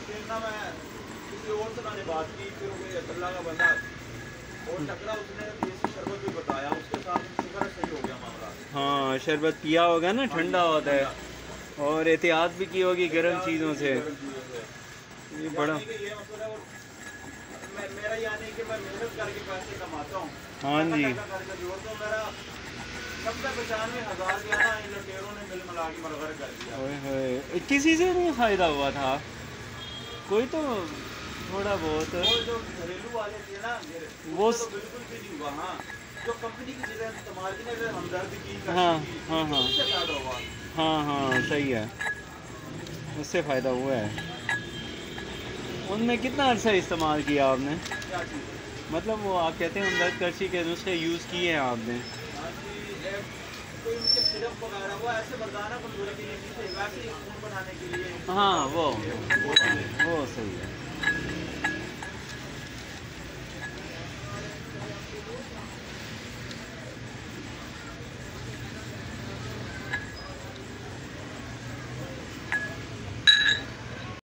फिर ना मैं किसी और से मैंने बात की, फिर वो कोई अल्लाह का बंदा और टकरा, उसने देसी शरबत भी बताया, उसके साथ शुगर सही हो गया मामला। हाँ शरबत पिया होगा ना, ठंडा होता है, और एहतियात भी की होगी गर्म चीज़ों से। ये बड़ा ये मतलब है, मेरा यानी कि मैं मेहनत करके पैसे कमाता हूँ, हाँ जी। करके जोड़ता हूँ, मेरा 90-95 हज़ार इन लुटेरों ने मिल मिला के मरगर कर दिया। ओए होए, किसी से नहीं फ़ायदा हुआ था? कोई तो थोड़ा बहुत वो जो घरेलू वाले थे ना, वो तो बिल्कुल भी नहीं हुआ। हाँ, जो कंपनी की चीज़ें इस्तेमाल की ना, हमदर्द की, हाँ हाँ हाँ उससे फ़ायदा हुआ। हाँ हाँ सही है, उससे फ़ायदा हुआ है। उनमें कितना अर्सा इस्तेमाल किया आपने? क्या चीज़? मतलब वो आप कहते हैं हमदर्द करशी के नुस्खे यूज़ किए हैं आपने? हाँ जी, कोई उनके सिरप वगैरह वो ऐसे मर्दाना कमजोरी के लिए नहीं थे, वैसे ही खून बनाने के लिए। हाँ वो सही है।